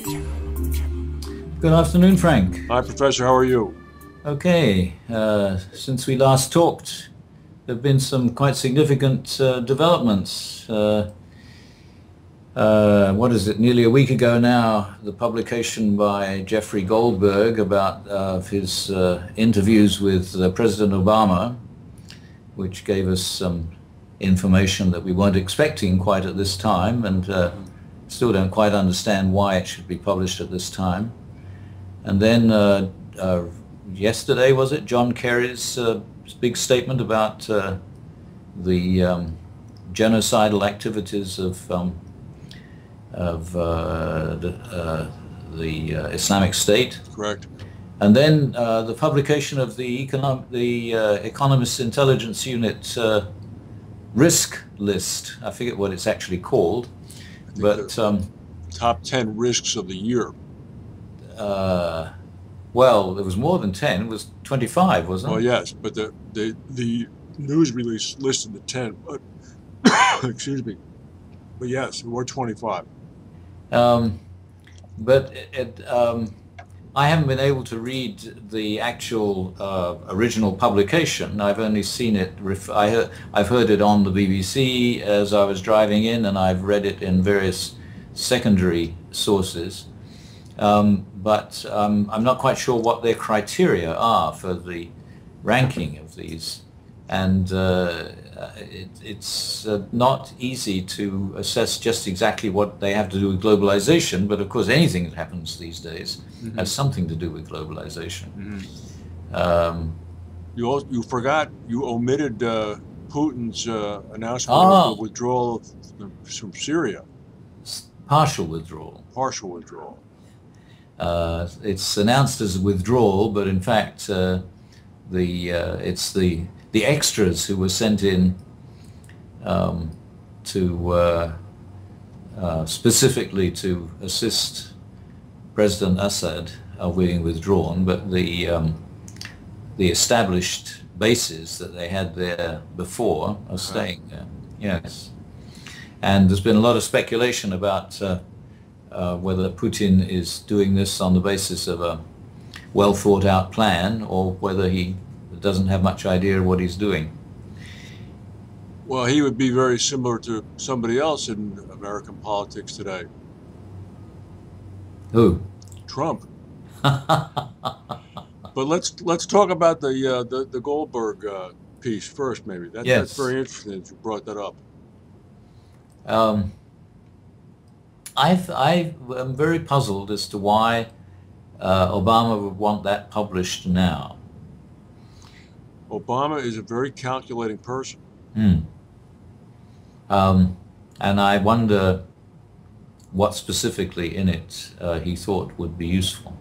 Good afternoon, Frank. Hi, Professor. How are you? Okay, since we last talked, there have been some quite significant developments. What is it, nearly a week ago now, the publication by Jeffrey Goldberg about his interviews with President Obama, which gave us some information that we weren't expecting quite at this time, and still don't quite understand why it should be published at this time. And then yesterday, was it, John Kerry's big statement about the genocidal activities of the Islamic State. Correct. And then the publication of the Economist Intelligence Unit risk list. I forget what it's actually called, but top 10 risks of the year. Well, there was more than 10. It was 25, wasn't it? Oh yes, but the news release listed the 10. But excuse me. But yes, there were 25. But I haven't been able to read the actual original publication. I've only seen it. I've heard it on the BBC as I was driving in, and I've read it in various secondary sources. But I'm not quite sure what their criteria are for the ranking of these, and it's not easy to assess just exactly what they have to do with globalization, but of course anything that happens these days has something to do with globalization. You forgot, you omitted Putin's announcement of the withdrawal from Syria. Partial withdrawal. Partial withdrawal. It's announced as a withdrawal, but in fact it's the extras who were sent in to specifically to assist President Assad are being withdrawn, but the established bases that they had there before are staying there. Yes, and there's been a lot of speculation about whether Putin is doing this on the basis of a well thought out plan, or whether he doesn't have much idea of what he's doing. Well, he would be very similar to somebody else in American politics today. Who? Trump. But let's talk about the Goldberg piece first, maybe. That's very interesting that you brought that up. I'm very puzzled as to why Obama would want that published now. Obama is a very calculating person. And I wonder what specifically in it he thought would be useful.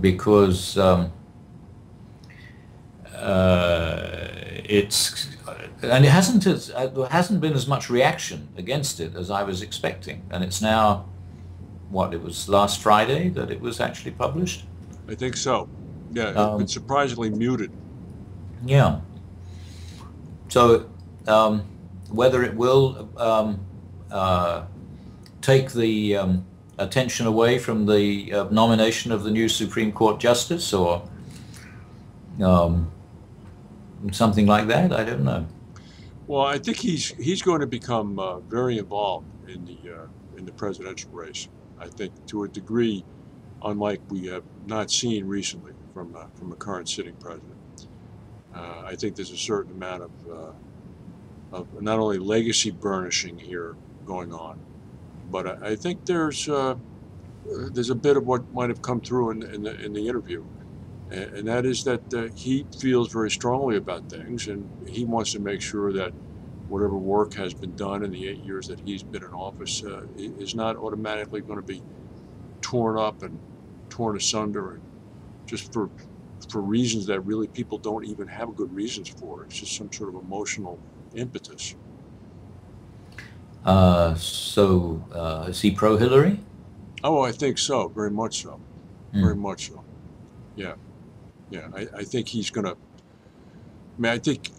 Because there hasn't been as much reaction against it as I was expecting, and it's now, it was last Friday that it was actually published? I think so. Yeah, it's been surprisingly muted. Yeah. So whether it will take the attention away from the nomination of the new Supreme Court Justice, or something like that, I don't know. Well, I think he's going to become very involved in the presidential race. I think to a degree, unlike we have not seen recently from a current sitting president. I think there's a certain amount of not only legacy burnishing here going on, but I think there's a bit of what might have come through in the interview, and that is that he feels very strongly about things, and he wants to make sure that whatever work has been done in the 8 years that he's been in office is not automatically going to be torn up and torn asunder, and just for reasons that really people don't even have good reasons for. It's just some sort of emotional impetus. So is he pro-Hillary? Oh, I think so. Very much so. Very much so. Yeah. Yeah. I think he's going to,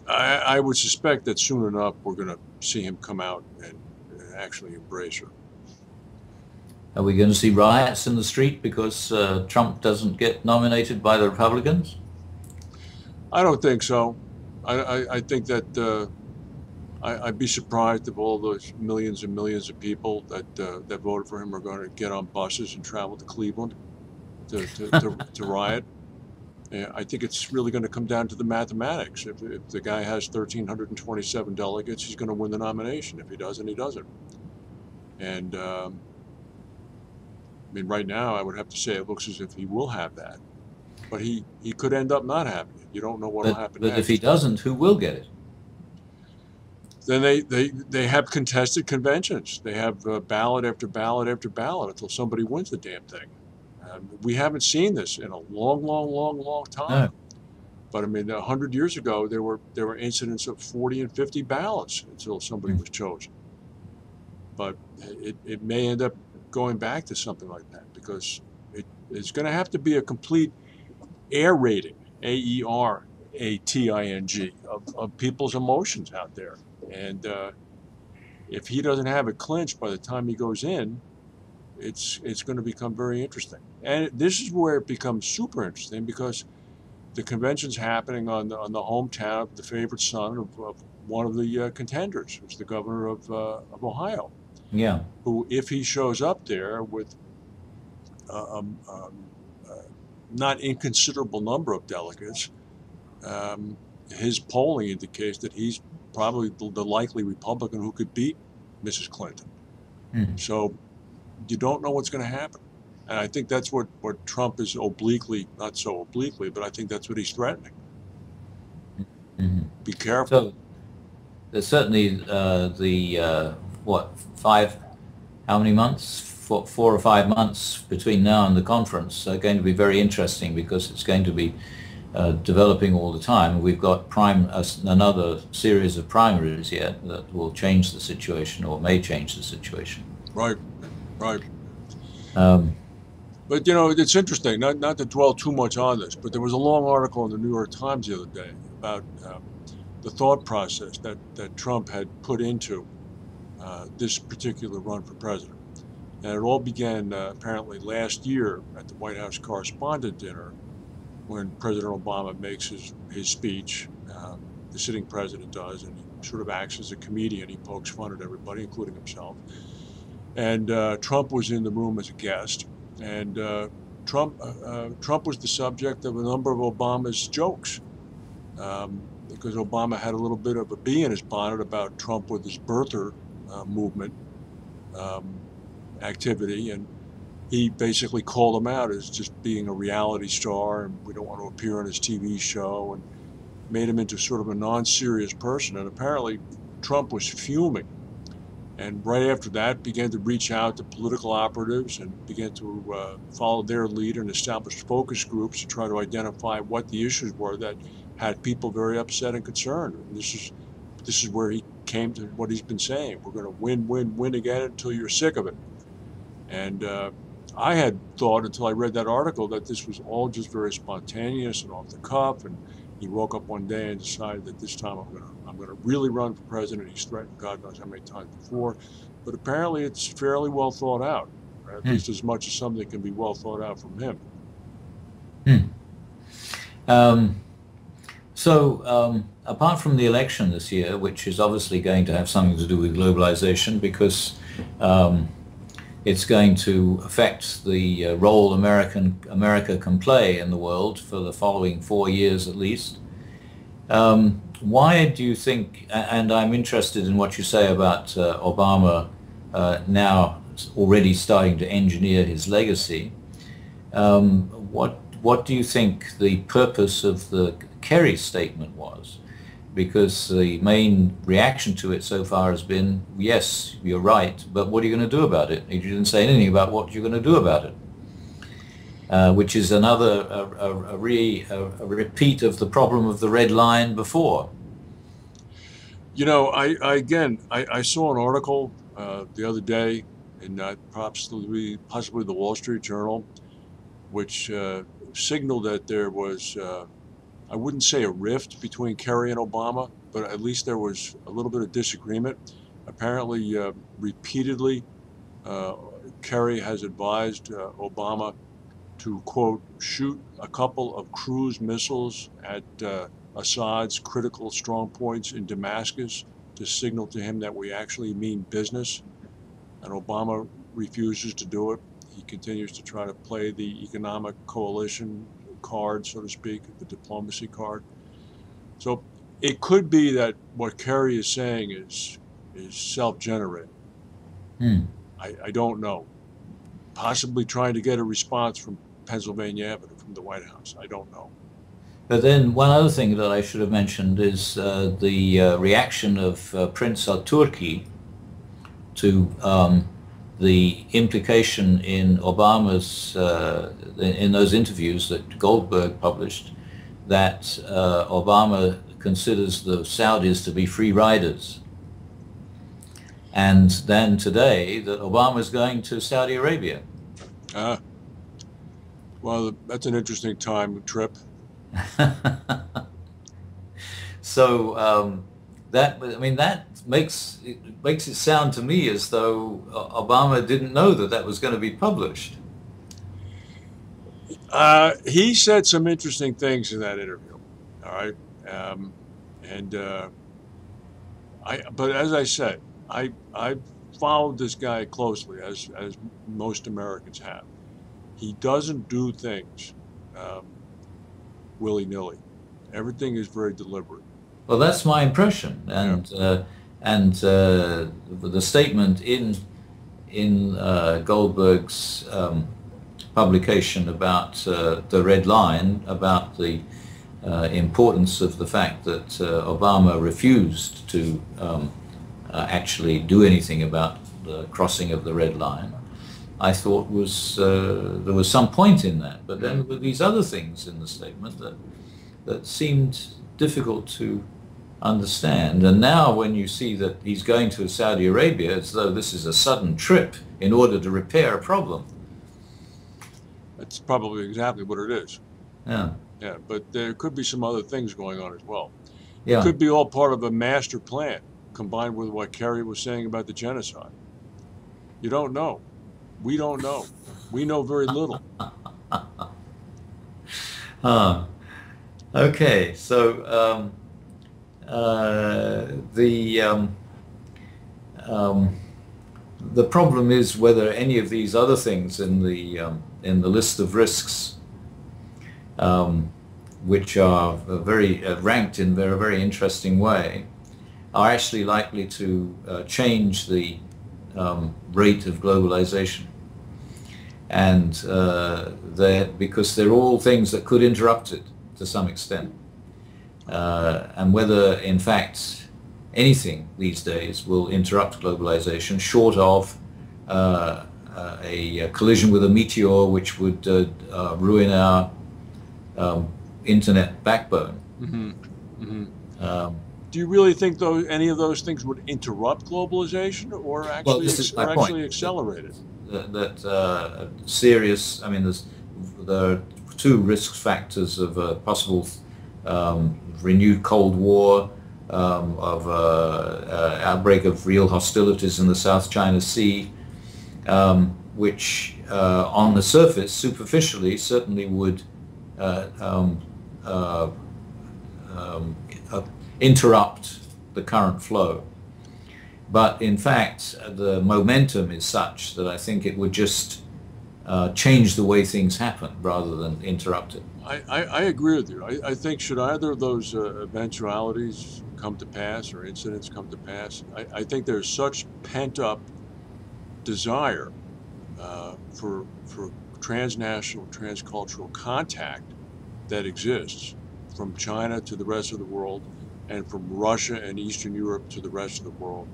I would suspect that soon enough we're going to see him come out and actually embrace her. Are we going to see riots in the street because Trump doesn't get nominated by the Republicans? I don't think so. I think that I'd be surprised if all those millions and millions of people that voted for him are going to get on buses and travel to Cleveland to riot. And I think it's really going to come down to the mathematics. If the guy has 1,327 delegates, he's going to win the nomination. If he doesn't, he doesn't. And I mean, right now, I would have to say it looks as if he will have that. But he could end up not having it. You don't know what will happen But next. if he doesn't, who will get it? Then they have contested conventions. They have ballot after ballot after ballot until somebody wins the damn thing. We haven't seen this in a long, long, long, long time. No. But I mean, 100 years ago, there were incidents of 40 and 50 ballots until somebody was chosen. But it may end up going back to something like that because it's going to have to be a complete air rating, AERATING, of people's emotions out there. And if he doesn't have it clinched by the time he goes in, it's going to become very interesting. And this is where it becomes super interesting because the convention's happening on the hometown of the favorite son of one of the contenders, who's the governor of Ohio. Yeah. Who, if he shows up there with not inconsiderable number of delegates, his polling indicates that he's probably the likely Republican who could beat Mrs. Clinton. So you don't know what's going to happen. And I think that's what Trump is obliquely, not so obliquely, but I think that's what he's threatening. Be careful. So there's certainly how many months? 4 or 5 months between now and the conference are going to be very interesting because it's going to be developing all the time. We've got another series of primaries yet that will change the situation or may change the situation. Right. But you know, it's interesting, not to dwell too much on this, but there was a long article in the New York Times the other day about the thought process that Trump had put into this particular run for president. And it all began apparently last year at the White House Correspondent Dinner when President Obama makes his speech. The sitting president does, and he sort of acts as a comedian. He pokes fun at everybody, including himself. And Trump was in the room as a guest. And Trump was the subject of a number of Obama's jokes because Obama had a little bit of a bee in his bonnet about Trump with his birther movement activity, and he basically called him out as just being a reality star and we don't want to appear on his TV show, and made him into sort of a non-serious person. And apparently Trump was fuming. And right after that, began to reach out to political operatives and began to follow their lead and establish focus groups to try to identify what the issues were that had people very upset and concerned. And this is where he came to what he's been saying: we're going to win again until you're sick of it. And I had thought until I read that article that this was all just very spontaneous and off the cuff. And he woke up one day and decided that this time I'm going to really run for president. He's threatened God knows how many times before, but apparently it's fairly well thought out, at least as much as something can be well thought out from him. So apart from the election this year, which is obviously going to have something to do with globalization because it's going to affect the role America can play in the world for the following 4 years at least. Why do you think, and I'm interested in what you say about Obama now already starting to engineer his legacy, what do you think the purpose of the Kerry statement was? Because the main reaction to it so far has been, yes, you're right, but what are you going to do about it? You didn't say anything about what you're going to do about it, which is another a repeat of the problem of the red line before. You know, I saw an article the other day in possibly the Wall Street Journal, which signaled that there was, I wouldn't say a rift between Kerry and Obama, but at least there was a little bit of disagreement. Apparently, repeatedly, Kerry has advised Obama to, quote, shoot a couple of cruise missiles at Assad's critical strong points in Damascus to signal to him that we actually mean business. And Obama refuses to do it. He continues to try to play the economic coalition card, so to speak, the diplomacy card. So it could be that what Kerry is saying is self-generated. I don't know. Possibly trying to get a response from Pennsylvania Avenue, from the White House. I don't know. But then one other thing that I should have mentioned is the reaction of Prince al-Turki to the implication in Obama's, in those interviews that Goldberg published, that Obama considers the Saudis to be free riders. And then today that Obama is going to Saudi Arabia. Well, that's an interesting trip. So that makes it sound to me as though Obama didn't know that was going to be published. He said some interesting things in that interview. All right, but as I said, I followed this guy closely, as most Americans have. He doesn't do things willy-nilly. Everything is very deliberate. Well, that's my impression, and the statement in Goldberg's publication about the red line, about the importance of the fact that Obama refused to actually do anything about the crossing of the red line, I thought there was some point in that. But then there were these other things in the statement that seemed difficult to understand. And now when you see that he's going to Saudi Arabia as though this is a sudden trip in order to repair a problem. That's probably exactly what it is. Yeah. Yeah, but there could be some other things going on as well. Yeah. It could be all part of a master plan combined with what Kerry was saying about the genocide. You don't know. We don't know. We know very little. Okay, so the problem is whether any of these other things in the list of risks, which are very ranked in a very interesting way, are actually likely to change the rate of globalization, and because they're all things that could interrupt it to some extent, and whether in fact anything these days will interrupt globalization short of a collision with a meteor which would ruin our internet backbone. Mm-hmm. Mm-hmm. Do you really think any of those things would interrupt globalization, or actually accelerate it? That serious. I mean, there are two risk factors of a possible renewed Cold War, of outbreak of real hostilities in the South China Sea, which on the surface, superficially, certainly would interrupt the current flow. But in fact, the momentum is such that I think it would just change the way things happen rather than interrupt it. I agree with you. I think should either of those eventualities come to pass or incidents come to pass, I think there's such pent-up desire for transnational, transcultural contact that exists from China to the rest of the world and from Russia and Eastern Europe to the rest of the world.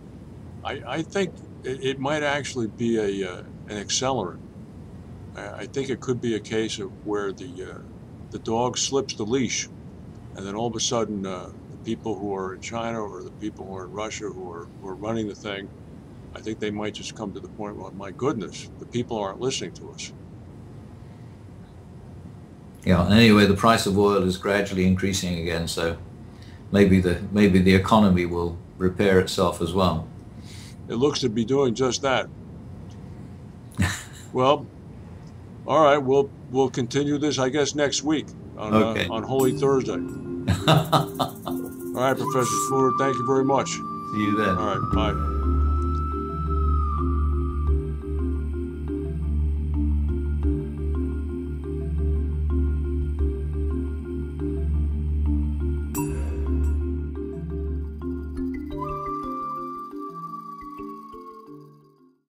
I think it might actually be an accelerant. I think it could be a case of where the dog slips the leash, and then all of a sudden the people who are in China or the people who are in Russia who are running the thing, I think they might just come to the point, well, my goodness, the people aren't listening to us. Yeah, and anyway, the price of oil is gradually increasing again, so maybe the economy will repair itself as well. It looks to be doing just that. Well, all right. We'll continue this, I guess, next week Okay. on Holy Thursday. All right, Professor Spooner. Thank you very much. See you then. All right. Bye.